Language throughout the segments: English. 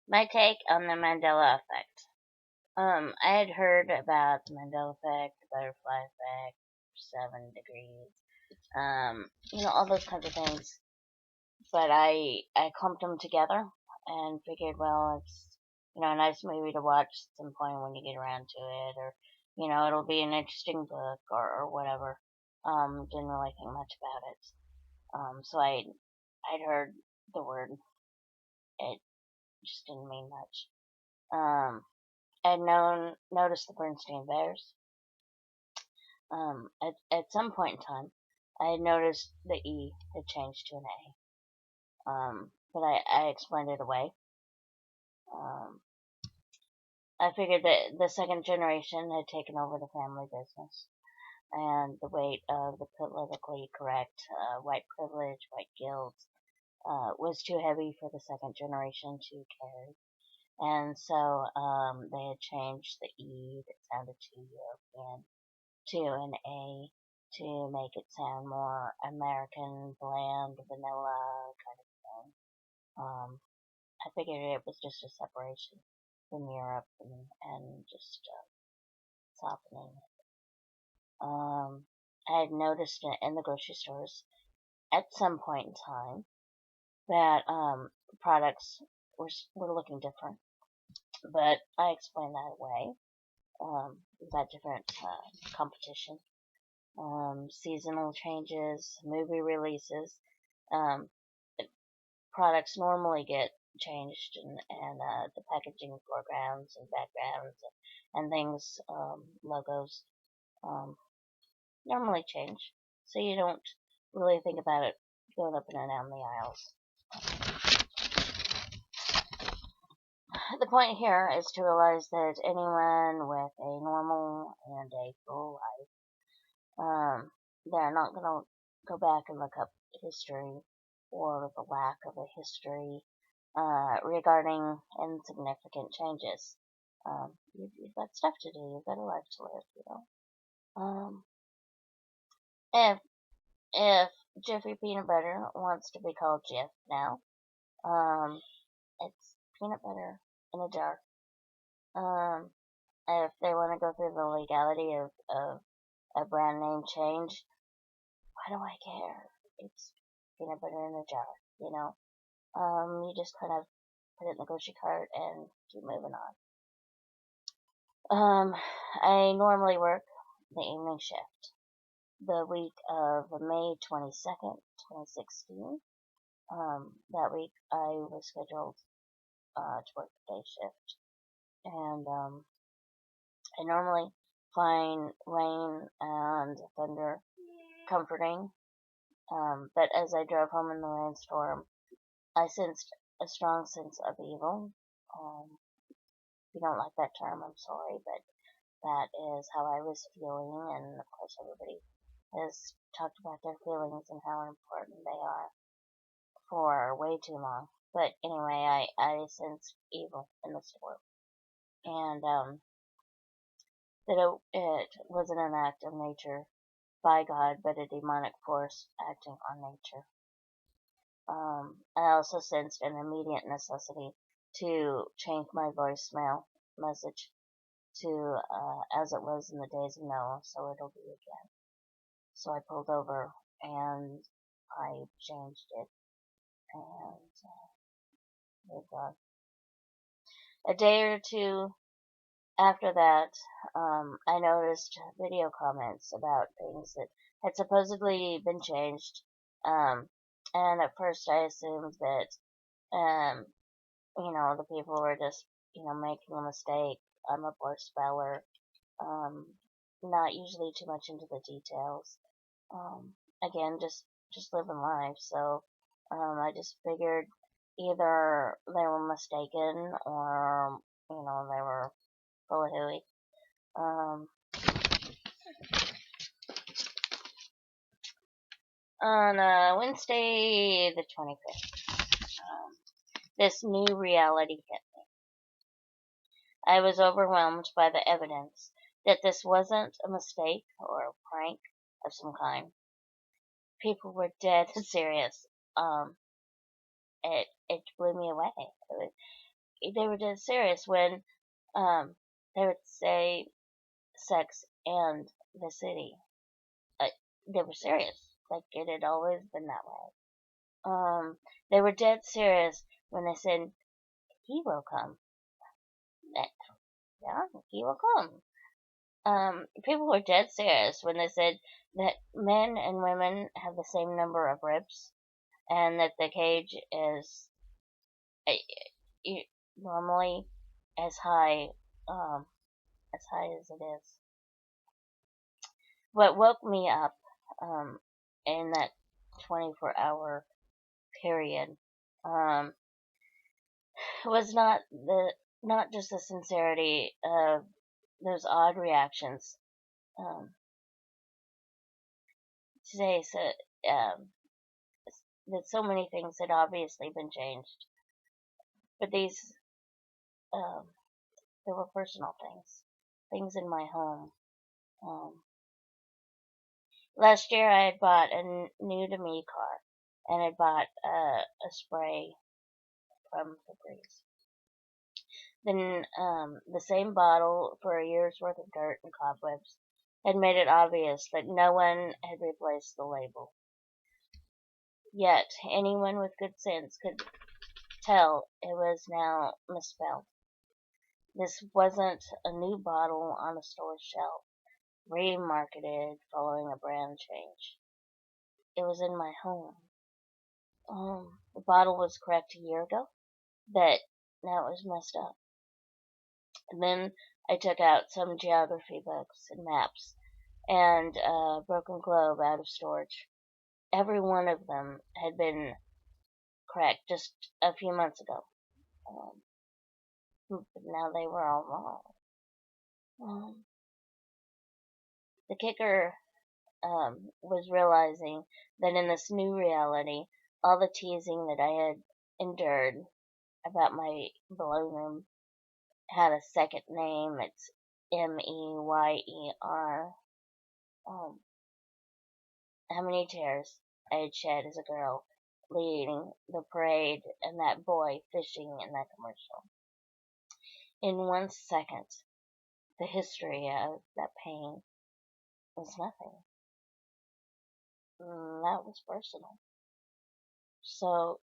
My take on the Mandela effect. I had heard about the Mandela effect, the butterfly effect, 7 degrees, all those kinds of things. But I clumped them together and figured, well, it's a nice movie to watch at some point when you get around to it, or it'll be an interesting book or whatever. Didn't really think much about it. So I'd heard the word. It just didn't mean much. I'd noticed the Bernstein Bears. At some point in time, I had noticed the E had changed to an A. But I explained it away. Um, I figured that the second generation had taken over the family business, and the weight of the politically correct, white privilege, white guilt, was too heavy for the second generation to carry. And so they had changed the E that sounded too European to an A to make it sound more American, bland, vanilla kind of thing. I figured it was just a separation from Europe and just softening it. I had noticed in the grocery stores at some point in time that products were looking different, but I explained that away. We've got different competition, seasonal changes, movie releases. Um, Products normally get changed, and the packaging foregrounds and backgrounds and things, logos, um, normally change. So you don't really think about it going up and down the aisles. The point here is to realize that anyone with a normal and a full life, they're not going to go back and look up history or the lack of a history regarding insignificant changes. You've got stuff to do. You've got a life to live. Um, if if Jiffy Peanut Butter wants to be called Jif now, um, it's peanut butter in a jar. Um, if they want to go through the legality of a brand name change, why do I care? It's peanut butter in a jar. You just kind of put it in the grocery cart and keep moving on. I normally work the evening shift. The week of May 22nd, 2016, that week I was scheduled to work the day shift. And I normally find rain and thunder comforting, but as I drove home in the rainstorm, I sensed a strong sense of evil. If you don't like that term, I'm sorry, but that is how I was feeling, and of course everybody has talked about their feelings and how important they are for way too long. But anyway, I sensed evil in the store, and that it wasn't an act of nature by God, but a demonic force acting on nature. I also sensed an immediate necessity to change my voicemail message to as it was in the days of Noah, so it'll be again. So I pulled over and I changed it, and a day or two after that, I noticed video comments about things that had supposedly been changed, and at first I assumed that, the people were just, making a mistake. I'm a poor speller, um, not usually too much into the details. Again, just living life. So, I just figured either they were mistaken or, they were full of hooey. On Wednesday the 25th, this new reality hit me. I was overwhelmed by the evidence that this wasn't a mistake or a prank of some kind. People were dead serious. It blew me away. they were dead serious when they would say sex and the city. Like, they were serious. Like, it had always been that way. They were dead serious when they said, he will come. Yeah, he will come. People were dead serious when they said that men and women have the same number of ribs and that the cage is uh, normally as high, um, as high as it is. What woke me up, in that 24-hour period, um, was not just the sincerity of those odd reactions. Um, today, so that so many things had obviously been changed, but these, um, there were personal things in my home. Um, Last year, I had bought a new to me car, and I bought a spray from Febreze. Then, the same bottle for a year's worth of dirt and cobwebs had made it obvious that no one had replaced the label. Yet, anyone with good sense could tell it was now misspelled. This wasn't a new bottle on a store shelf, remarketed following a brand change. It was in my home. The bottle was correct a year ago, but now it was messed up. And then I took out some geography books and maps and a broken globe out of storage. Every one of them had been correct just a few months ago. But now they were all wrong. The kicker, was realizing that in this new reality, all the teasing that I had endured about my balloon had a second name. It's Meyer. Um, how many tears I had shed as a girl leading the parade and that boy fishing in that commercial. In 1 second, the history of that pain was nothing. That was personal. So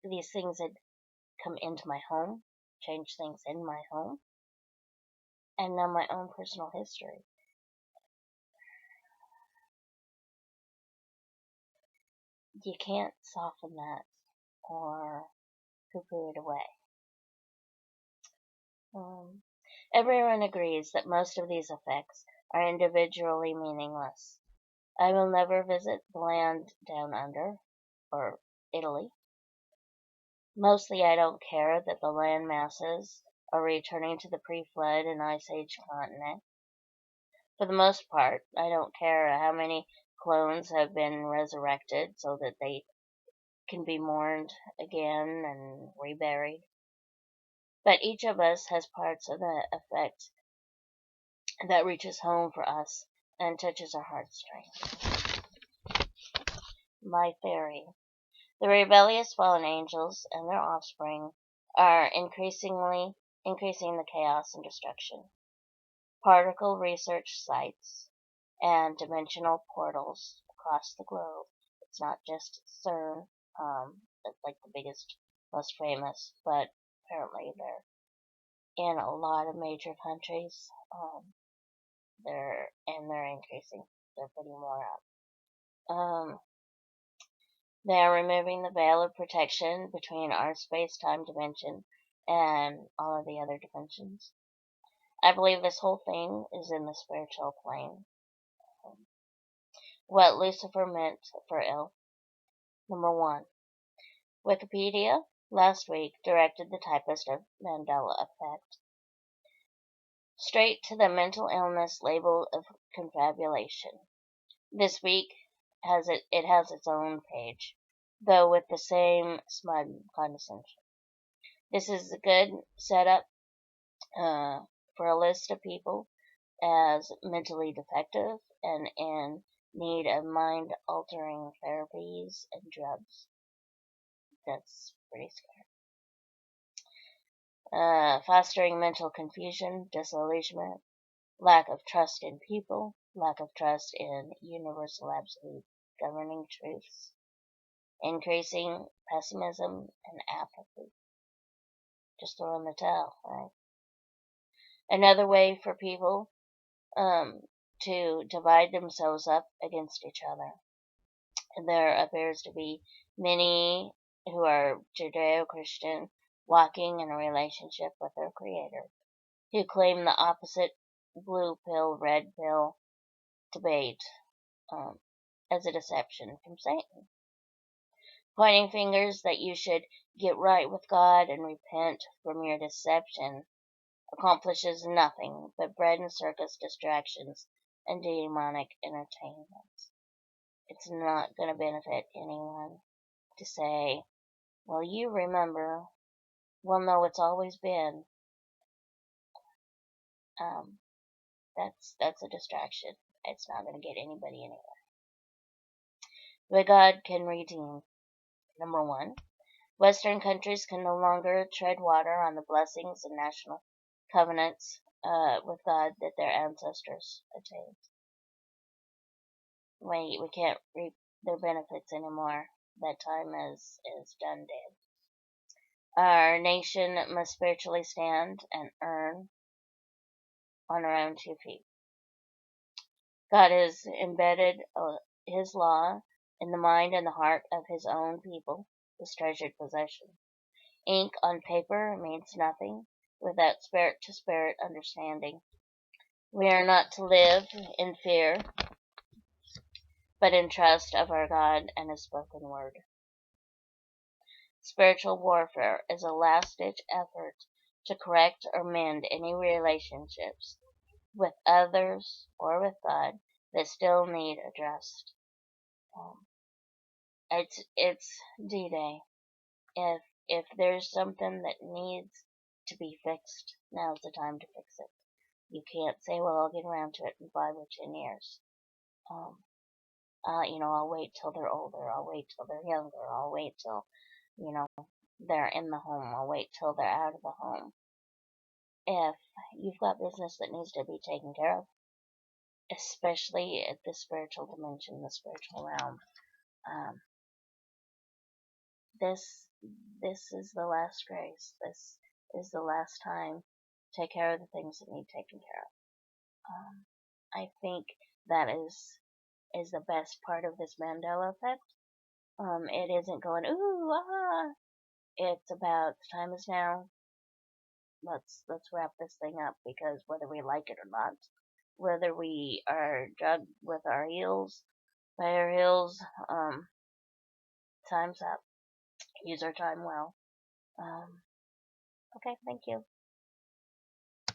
these things had come into my home, changed things in my home, and now my own personal history. You can't soften that or poo-poo it away. Everyone agrees that most of these effects are individually meaningless. I will never visit the land down under, or Italy. Mostly I don't care that the land masses are returning to the pre-flood and ice age continent. For the most part, I don't care how many clones have been resurrected so that they can be mourned again and reburied. But each of us has parts of the effect that reaches home for us and touches our heartstrings. My theory. The rebellious fallen angels and their offspring are increasing the chaos and destruction. Particle research sites and dimensional portals across the globe. It's not just CERN, that's like the biggest, most famous, but apparently they're in a lot of major countries. They're increasing. They're putting more up. They are removing the veil of protection between our space-time dimension and all of the other dimensions. I believe this whole thing is in the spiritual plane. What Lucifer meant for ill. Number 1. Wikipedia last week directed the typist of Mandela effect straight to the mental illness label of confabulation. This week it has its own page, though with the same smug condescension. This is a good setup for a list of people as mentally defective and in need of mind-altering therapies and drugs. That's pretty scary. fostering mental confusion, disillusionment, lack of trust in people, lack of trust in universal absolute governing truths, increasing pessimism and apathy. Just throw in the towel, right? Another way for people to divide themselves up against each other. There appears to be many who are Judeo-Christian walking in a relationship with their Creator, who claim the opposite blue pill, red pill debate as a deception from Satan, pointing fingers that you should get right with God and repent from your deception accomplishes nothing but bread and circus distractions and demonic entertainment. It's not going to benefit anyone to say, well, you remember, well, no, it's always been. Um, that's a distraction. It's not going to get anybody anywhere. But God can redeem. Number one, Western countries can no longer tread water on the blessings and national covenants with God that their ancestors attained. We can't reap their benefits anymore. That time is done dead. Our nation must spiritually stand and earn on our own 2 feet. God has embedded His law in the mind and the heart of His own people, His treasured possession. Ink on paper means nothing without spirit-to-spirit understanding. We are not to live in fear, but in trust of our God and His spoken word. Spiritual warfare is a last-ditch effort to correct or mend any relationships with others or with God that still need addressed. It's D-Day. If there's something that needs to be fixed, now's the time to fix it. You can't say, well, I'll get around to it in 5 or 10 years. I'll wait till they're older. I'll wait till they're younger. I'll wait till, they're in the home. I'll wait till they're out of the home. If you've got business that needs to be taken care of, especially at the spiritual dimension, the spiritual realm, um, this is the last grace. This is the last time to take care of the things that need taken care of. I think that is the best part of this Mandela effect. It isn't going ooh ah. It's about the time is now. Let's wrap this thing up, because whether we like it or not, whether we are drugged with our heels by our heels, time's up. Use our time well. Okay, thank you.